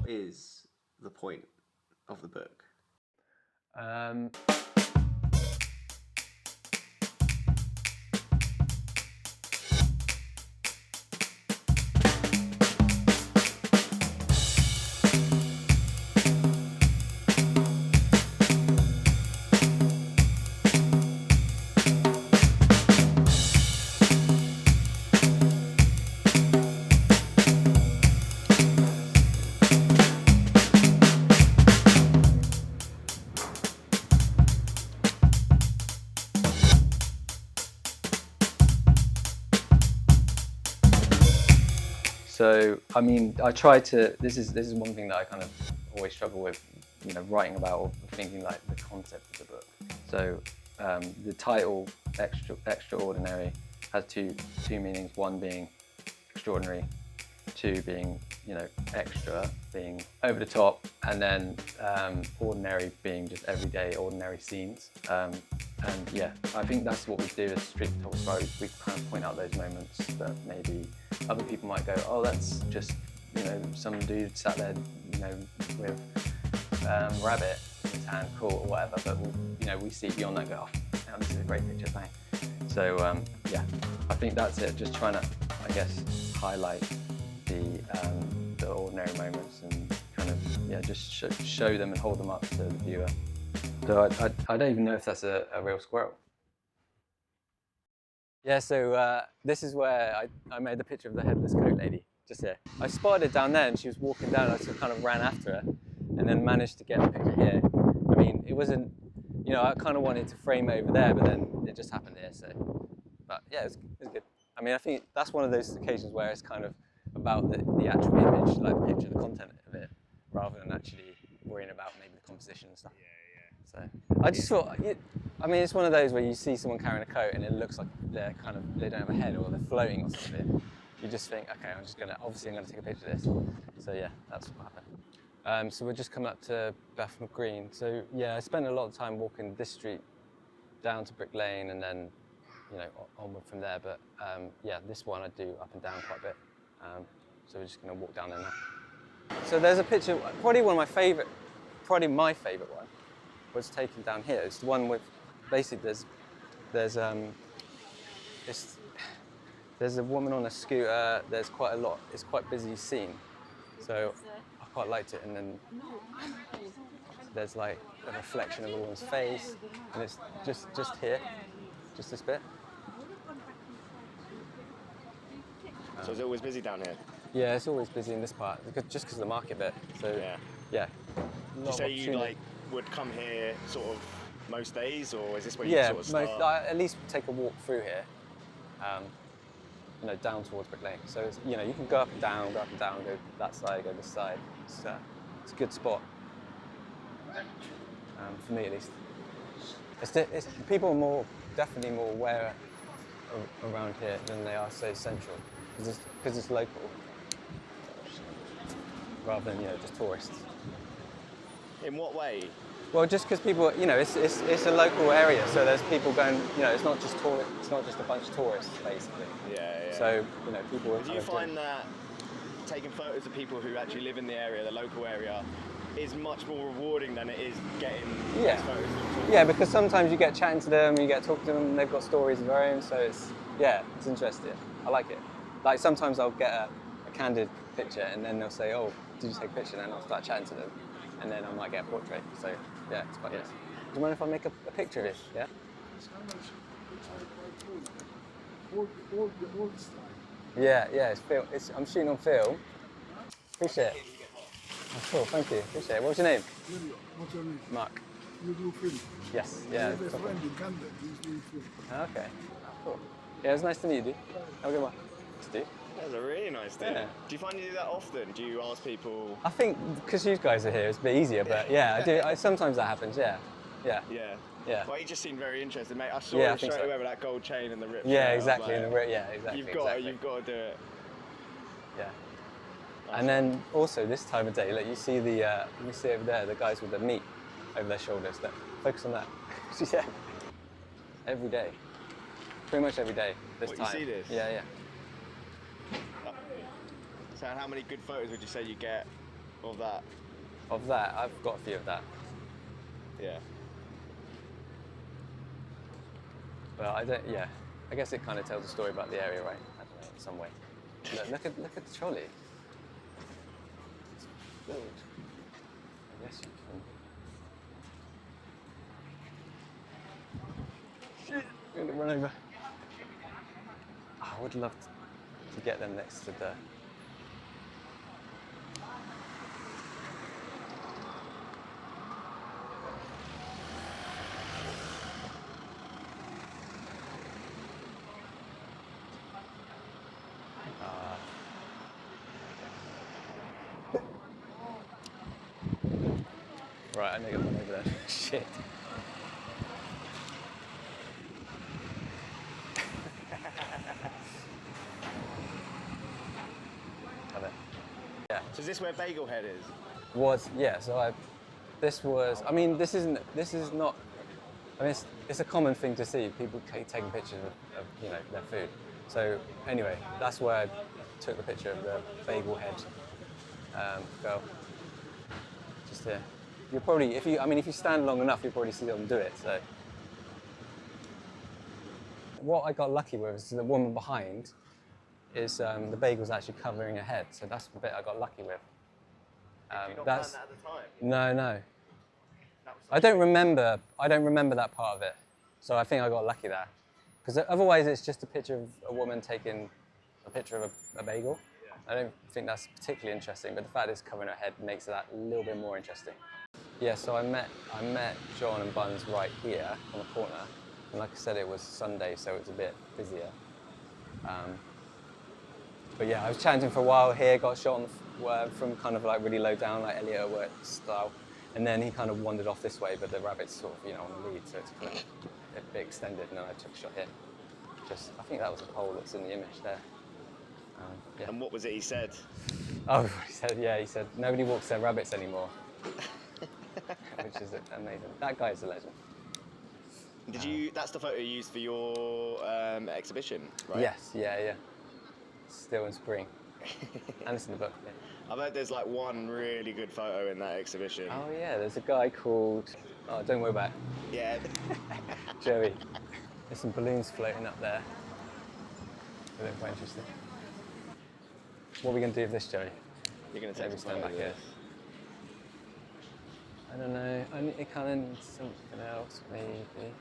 what is the point of the book? So, I mean, I try to, this is one thing that I kind of always struggle with, you know, writing about or thinking like the concept of the book. So, the title, Extraordinary, has two meanings, one being extraordinary, two being, you know, extra, being over the top, and then ordinary being just everyday, ordinary scenes. And yeah, I think that's what we do as street photographers. We kind of point out those moments that maybe other people might go, oh, that's just, you know, some dude sat there, you know, with rabbit in his hand, cool, or whatever. But you know, we see beyond that, and go, oh, this is a great picture, bang. So yeah, I think that's it. Just trying to, I guess, highlight the ordinary moments and kind of, yeah, just show them and hold them up to the viewer. So I don't even know if that's a real squirrel. Yeah, so this is where I made the picture of the headless coat lady, just here. I spotted her down there and she was walking down, I just kind of ran after her and then managed to get the picture here. I mean, it wasn't, you know, I kind of wanted to frame it over there, but then it just happened here, so. But yeah, it was good. I mean, I think that's one of those occasions where it's kind of about the actual image, like the picture, the content of it, rather than actually worrying about maybe the composition and stuff. So I just thought, I mean, it's one of those where you see someone carrying a coat and it looks like they don't have a head or they're floating or something. You just think, okay, obviously I'm gonna take a picture of this. So yeah, that's what happened. So we're just coming up to Bethnal Green. So yeah, I spent a lot of time walking this street down to Brick Lane and then, you know, onward from there. But yeah, this one I do up and down quite a bit. So we're just gonna walk down there now. So there's a picture, probably my favorite one, was taken down here. It's the one with, basically there's a woman on a scooter, there's quite a lot, it's quite a busy scene. So I quite liked it, and then there's like a reflection of a woman's face, and it's just here, just this bit. So it's always busy down here? Yeah, it's always busy in this part, just because of the market bit. So yeah. Did you say you would come here sort of most days, or is this where you sort of start? I at least take a walk through here, you know, down towards Brick Lane. So it's, you know, you can go up and down, go that side, go this side. It's a good spot, for me at least. People are definitely more aware around here than they are, say, central, because it's local, rather than, you know, just tourists. In what way? Well, just because people, you know, it's a local area, so there's people going, you know, it's not just a bunch of tourists, basically. Yeah. So, you know, people. Do you find that taking photos of people who actually live in the area, the local area, is much more rewarding than it is getting these photos? Yeah, because sometimes you get chatting to them, you get talking to them, and they've got stories of their own, so it's interesting. I like it. Like sometimes I'll get a candid picture, and then they'll say, "Oh, did you take a picture?" And then I'll start chatting to them. And then I might get a portrait. So yeah, it's quite nice. Do you mind if I make a picture of it? Yeah. Yeah. I'm shooting on film. Appreciate it. Oh, cool. Thank you. Appreciate it. What's your name? What's your name? Mark. You do film? Yes. I Yeah. have a friend in Canada. He's doing film. Okay. Cool. Yeah, it was nice to meet you, dude. Have a good one. Steve. That was a really nice day. Yeah. Do you find you do that often? Do you ask people? I think because you guys are here, it's a bit easier. But yeah, I do. Sometimes that happens. Yeah. Well, you just seemed very interested, mate. I saw you straight away with that gold chain and the rip. Yeah, exactly. And the rip. Yeah, exactly. You've got to do it. Yeah. And then also this time of day, like you see over there, the guys with the meat over their shoulders. Focus on that. Yeah. Every day. Pretty much every day this time. You see this? Yeah. So how many good photos would you say you get Of that. Of that, I've got a few of that. Yeah. But I don't. Yeah, I guess it kind of tells a story about the area, right? I don't know, in some way. Look at the trolley. It's filled. I guess you can. Shit! I'm gonna run over. Oh, I would love to get them next to the. Right, I need to get one over there. Shit. Have it. Yeah. So is this where Bagel Head is? Yeah. So this was. I mean, this is not. I mean, it's a common thing to see people taking pictures of their food. So anyway, that's where I took the picture of the Bagel Head girl. Just here. You'll probably, if you stand long enough, you'll probably see them do it. So, what I got lucky with is the woman behind is the bagel's actually covering her head. So that's the bit I got lucky with. Did you not plan that at the time? No. I don't remember that part of it. So I think I got lucky there. Because otherwise, it's just a picture of a woman taking a picture of a bagel. I don't think that's particularly interesting, but the fact it's covering her head makes that a little bit more interesting. Yeah, so I met John and Buns right here on the corner, and like I said, it was Sunday, so it was a bit busier. But yeah, I was chatting to him for a while here, got a shot from kind of like really low down, like Elliot Work style, and then he kind of wandered off this way, but the rabbit's sort of on the lead, so it's kind of a bit extended, and then I took a shot here. I think that was a pole that's in the image there. Yeah. And what was it he said? Oh, he said nobody walks their rabbits anymore. Which is amazing. That guy's a legend. That's the photo you used for your exhibition, right? Yes, yeah. Still in spring. And it's in the book. Yeah. I've heard there's like one really good photo in that exhibition. Oh yeah, there's a guy called, don't worry about it. Yeah. Joey. There's some balloons floating up there. They look quite interesting. What are we going to do with this, Joey? You're going to take Maybe a stand photo back of here. this. I don't know. It kind of needs something else, maybe.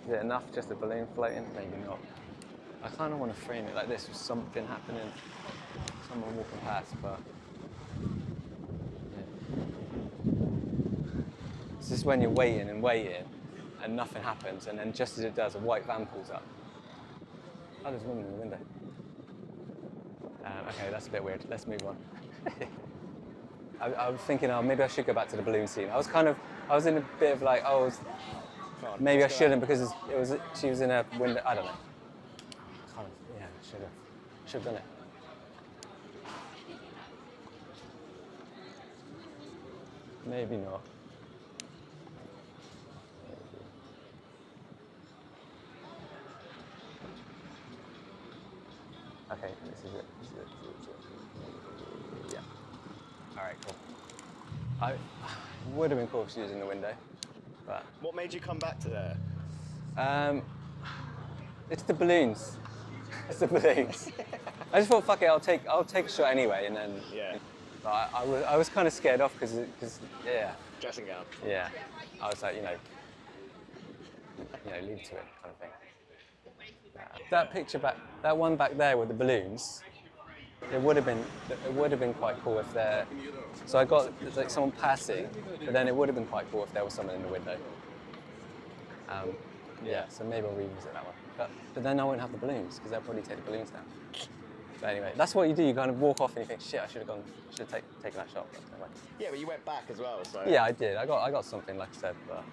Is it enough, just a balloon floating? Maybe not. I kind of want to frame it like this with something happening, someone walking past, but... Yeah. This is when you're waiting and nothing happens, and then just as it does, a white van pulls up. Oh, there's a woman in the window. Okay, that's a bit weird. Let's move on. I was thinking, maybe I should go back to the balloon scene. I was in a bit of like, maybe I shouldn't because she was in a window. I don't know. Yeah, should have done it. Maybe not. Okay, this is it. Yeah. All right, cool. It would have been cool if she was in the window, but. What made you come back to there? It's the balloons. It's the balloons. I just thought, fuck it, I'll take a shot anyway, and then. Yeah. But I was kind of scared off because yeah. Dressing gown. Yeah. I was like, leave it to it, kind of thing. That picture that one back there with the balloons, it would have been quite cool if there. So I got like someone passing, but then it would have been quite cool if there was someone in the window. Yeah. So maybe I'll revisit that one. But then I won't have the balloons because they'll probably take the balloons down. But anyway, that's what you do. You kind of walk off and you think, shit, I should have taken that shot. But anyway. Yeah, but you went back as well, so. Yeah, I did. I got something, like I said, but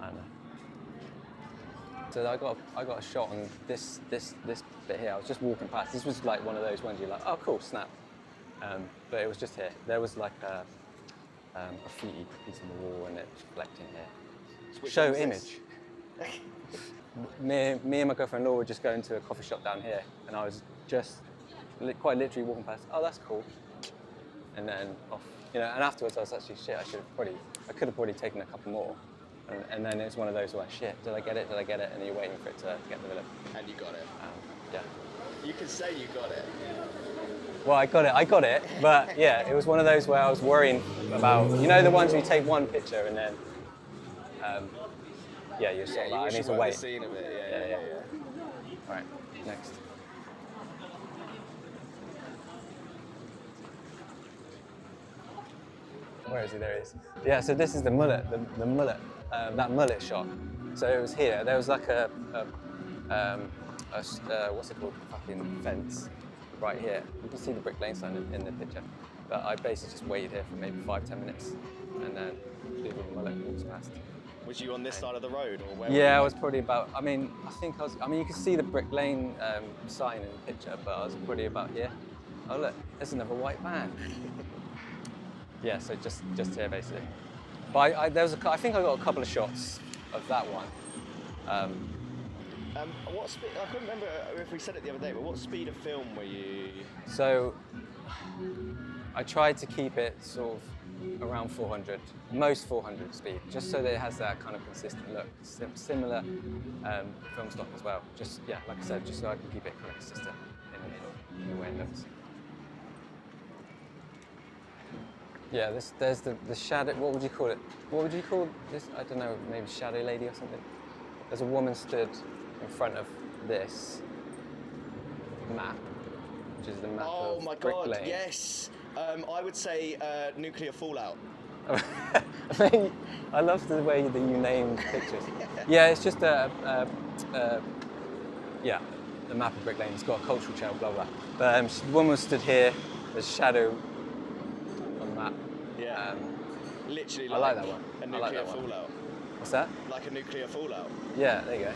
I don't know. So I got a shot on this bit here. I was just walking past. This was like one of those ones you're like, oh cool, snap. But it was just here. There was like a graffiti piece on the wall and it's reflecting here. Which Show one's image. this? me and my girlfriend Laura were just going to a coffee shop down here, and I was just quite literally walking past. Oh, that's cool. And then off, and afterwards I was actually shit. I could have probably taken a couple more, and then it's one of those where shit. Did I get it? Did I get it? And you're waiting for it to get the And you got it. yeah. You can say you got it. Well, I got it, but yeah, it was one of those where I was worrying about, the ones where you take one picture and then, you're sort of like, I need to wait. The scene of it. Yeah. All right, next. Where is he? There he is. Yeah, so this is the mullet, the mullet, that mullet shot. So it was here. There was like a what's it called? Fucking fence right here. You can see the brick lane sign in the picture. But I basically just waited here for maybe 5-10 minutes, and then the mullet walks past. Was you on this side of the road, or where? Yeah, I was probably about. I mean, you can see the brick lane sign in the picture, but I was probably about here. Oh look, there's another white van. Yeah, so just here basically. But I think I got a couple of shots of that one. What speed? I couldn't remember if we said it the other day, but what speed of film were you? So I tried to keep it sort of around 400, most 400 speed, just so that it has that kind of consistent look. Similar film stock as well. Just like I said, just so I can keep it kind of consistent in the way it looks. Yeah, there's the shadow. What would you call it? What would you call this? I don't know. Maybe shadow lady or something. There's a woman stood in front of this map, which is the map of Brick Lane. Oh my God! Yes. I would say nuclear fallout. I love the way that you name pictures. Yeah, it's just the map of Brick Lane. It's got a cultural trail, blah blah. But the woman stood here. There's shadow on the map. Yeah. Literally. I like that one. A nuclear fallout. What's that? Like a nuclear fallout. Yeah, there you go.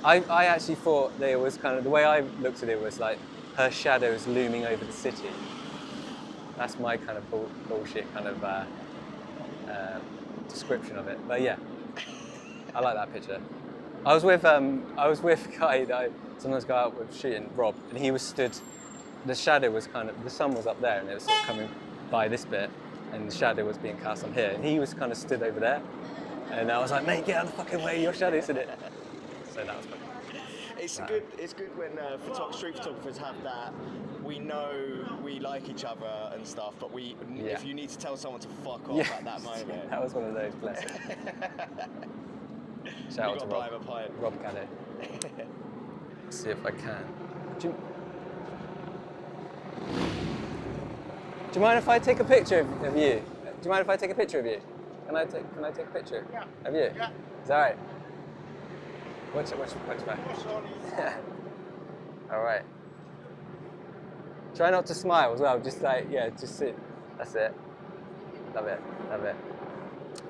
I actually thought there was kind of, the way I looked at it was like her shadow is looming over the city. That's my kind of bullshit kind of description of it. But yeah, I like that picture. I was with a guy that I sometimes go out with shooting, Rob, and he was stood. The shadow was the sun was up there, and it was sort of coming by this bit, and the shadow was being cast on here, and he was kind of stood over there, and I was like, mate, get out of the fucking way, your shadow's in it. So that was funny. It's good when street photographers have that. We know we like each other and stuff, but if you need to tell someone to fuck off at that moment. That was one of those, bless him. Shout out to Rob Caddo. Let's see if I can. Do you mind if I take a picture of you? Do you mind if I take a picture of you? Can I take a picture of you? Yeah. Is that right? Watch back. All right. Try not to smile as well. Just just sit. That's it. Love it.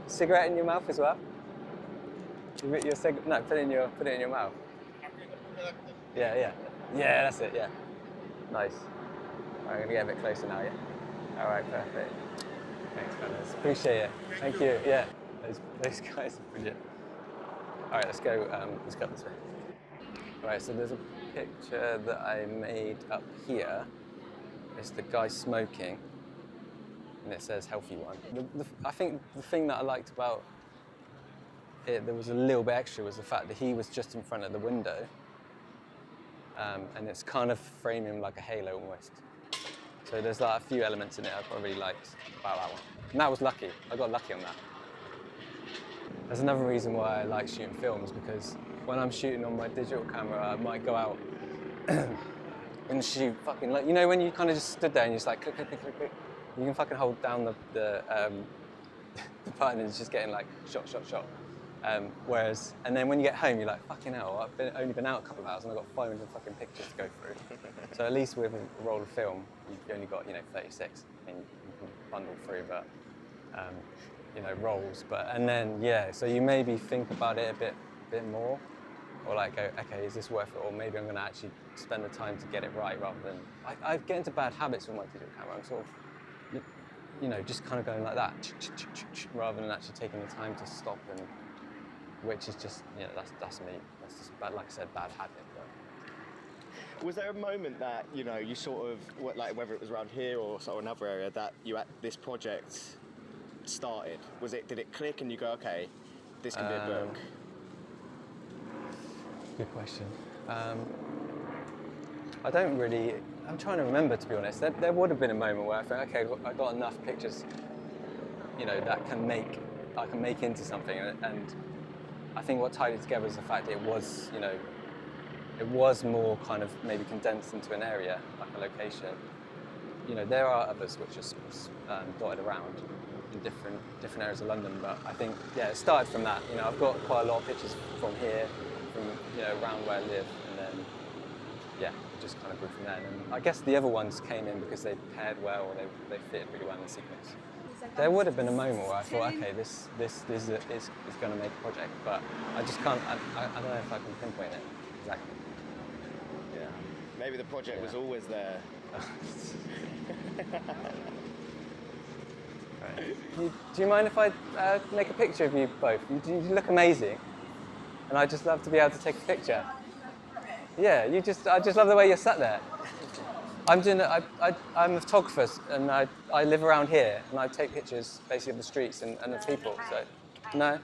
Cigarette in your mouth as well. No, put it in your mouth. Yeah. That's it. Yeah. Nice. I'm gonna get a bit closer now. Yeah. All right. Perfect. Thanks, fellas. Appreciate it. Thank you. Yeah. Those guys are brilliant. All right, let's go this way. All right, so there's a picture that I made up here. It's the guy smoking, and it says healthy one. I think the thing that I liked about it, there was a little bit extra, was the fact that he was just in front of the window, and it's kind of framing like a halo almost. So there's like a few elements in it I really liked about that one. And that was lucky. I got lucky on that. There's another reason why I like shooting films, because when I'm shooting on my digital camera, I might go out and shoot fucking, like, when you kind of just stood there and you're just like click. You can fucking hold down the button and it's just getting like shot. And then when you get home, you're like, fucking hell, I've only been out a couple of hours and I've got 500 fucking pictures to go through. So at least with a roll of film, you've only got 36. I mean, you can bundle through, but rolls. So you maybe think about it a bit more, or like go, okay, is this worth it? Or maybe I'm going to actually spend the time to get it right, rather than I get into bad habits with my digital camera. I'm sort of, just kind of going like that, rather than actually taking the time to stop and which is just, you know, that's me. That's just bad, like I said, bad habit. But. Was there a moment that, you know, you sort of, like whether it was around here or sort of another area, that this project started? Did it click and you go, okay, this can be a book? Good question. I don't really, I'm trying to remember, to be honest. There would have been a moment where I thought, okay, I got enough pictures, you know, that I can make into something. And I think what tied it together is the fact that it was, you know, it was more kind of maybe condensed into an area, like a location. You know, there are others which are dotted around in different areas of London, but I think, yeah, it started from that. You know, I've got quite a lot of pictures from here, from, you know, around where I live, and then, yeah, it just kind of grew from there. And I guess the other ones came in because they paired well, or they fitted really well in the sequence. There would have been a moment where I thought, okay, this is going to make a project, but I just can't, I don't know if I can pinpoint it exactly. Yeah. Maybe the project was always there. Right. Do you mind if I make a picture of you both? You look amazing, and I'd just love to be able to take a picture. Yeah, I just love the way you're sat there. I'm a photographer, and I live around here, and I take pictures basically of the streets and of people. So, no.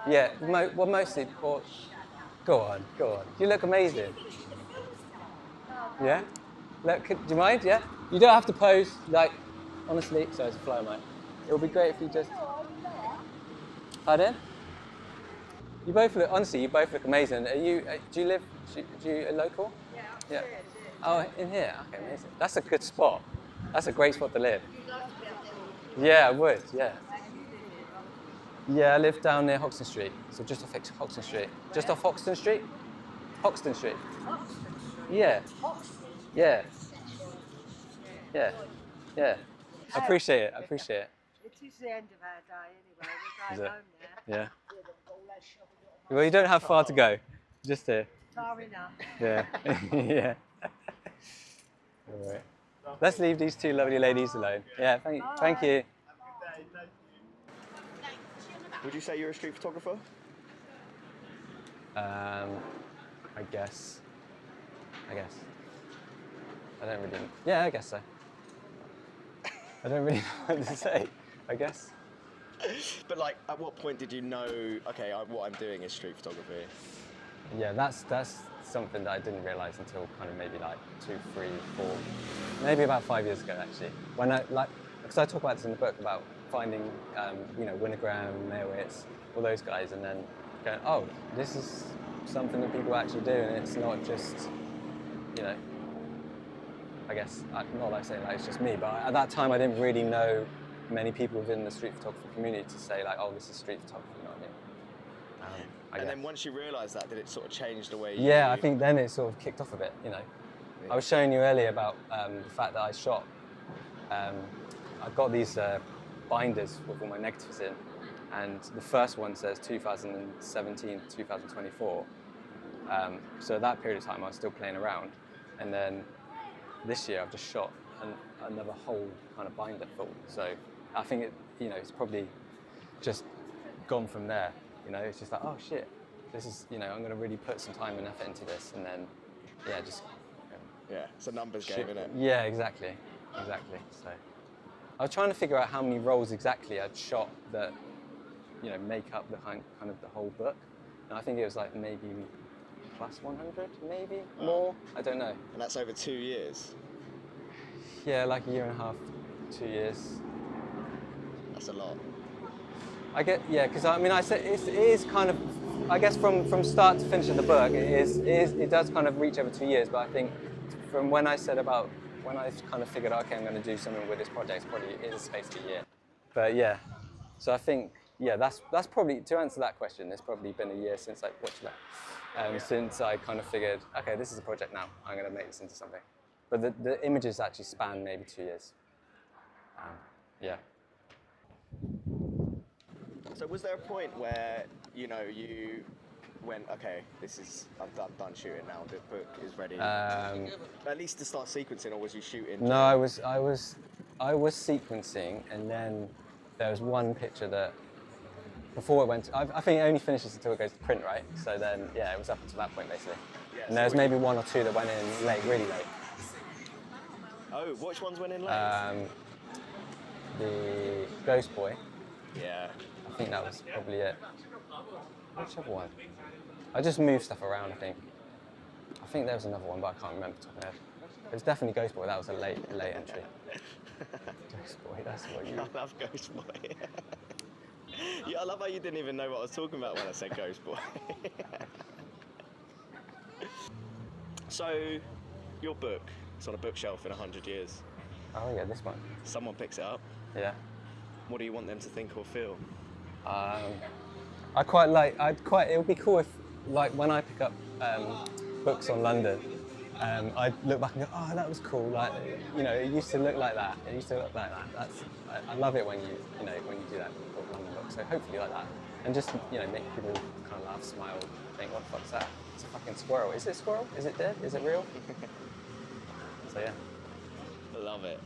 Yeah, mostly. Or, go on. You look amazing. Yeah. Do you mind? Yeah. You don't have to pose. Like, honestly, sorry, it's a flow, mate. It would be great if you just. Pardon? You both look. Honestly, you both look amazing. Are you? Do you live? Do you local? Yeah. Oh, in here. Okay, amazing. That's a good spot. That's a great spot to live. Yeah, I would. Yeah. Yeah, I live down near Hoxton Street, so just off Hoxton Street. Just off Hoxton Street. Hoxton Street. Yeah. Yeah. Yeah. Yeah. I appreciate it. It is the end of our day anyway. We're Is going it? home now. Yeah. Well, you don't have far to go. Just here. Far enough. Yeah. Yeah. All right. Let's leave these two lovely ladies alone. Yeah. Thank you. Would you say you're a street photographer? I guess. I don't really. Yeah, I guess so. I don't really know what to say. I guess. But like, at what point did you know, okay, what I'm doing is street photography? Yeah, that's something that I didn't realise until kind of maybe like 2, 3, 4, maybe about 5 years ago actually. When because I talk about this in the book about finding, you know, Winogrand, Meyerowitz, all those guys, and then going, oh, this is something that people actually do, and it's not just, you know, I guess, not like saying like it's just me, but at that time I didn't really know many people within the street photography community to say like, oh, this is street photography, you know what I mean? And then once you realised that, did it sort of change the way you... Yeah, I think then it sort of kicked off a bit, you know. Yeah. I was showing you earlier about the fact that I shot. I've got these binders with all my negatives in, and the first one says 2017 to 2024. So at that period of time I was still playing around, and then this year I've just shot another whole kind of binder full. So I think it's probably just gone from there. You know, it's just like, oh shit, this is, you know, I'm going to really put some time and effort into this, and then, yeah, just. Yeah, it's a numbers game, isn't it? Yeah, exactly. So I was trying to figure out how many rolls exactly I'd shot that, you know, make up the kind of the whole book, and I think it was like maybe plus 100, maybe more. I don't know. And that's over 2 years. Yeah, like a year and a half, 2 years. That's a lot. I get, yeah, because I mean, I said it is kind of, I guess from start to finish of the book, it does kind of reach over 2 years. But I think from when I kind of figured, okay, I'm going to do something with this project, it probably is a space of a year. But yeah, so I think, yeah, that's probably, to answer that question, it's probably been a year since I watched that. Since I kind of figured, okay, this is a project now, I'm going to make this into something. But the images actually span maybe 2 years. Yeah. So was there a point where, you know, you went, okay, I'm done shooting now, the book is ready? At least to start sequencing, or was you shooting? No, I was sequencing, and then there was one picture that before it went. I think it only finishes until it goes to print, right? So then, yeah, it was up until that point basically. Yeah, And there's maybe one or two that went in late, really late. Oh, which ones went in late? The Ghost Boy. Yeah. I think that was probably it. Which other one? I just moved stuff around, I think. I think there was another one, but I can't remember off the top of my head. It was definitely Ghost Boy. That was a late entry. Ghost Boy, that's what you... I love Ghost Boy. Yeah, I love how you didn't even know what I was talking about when I said Ghost Boy. So, your book, it's on a bookshelf in 100 years. Oh yeah, this one. Someone picks it up. Yeah. What do you want them to think or feel? It would be cool if, like, when I pick up books on London, I'd look back and go, oh, that was cool. Like, you know, it used to look like that. It used to look like that. I love it when you do that with London books. So hopefully like that, and just, you know, make people kind of laugh, smile, think, what the fuck's that? It's a fucking squirrel. Is it a squirrel? Is it dead? Is it real? So yeah. Love it.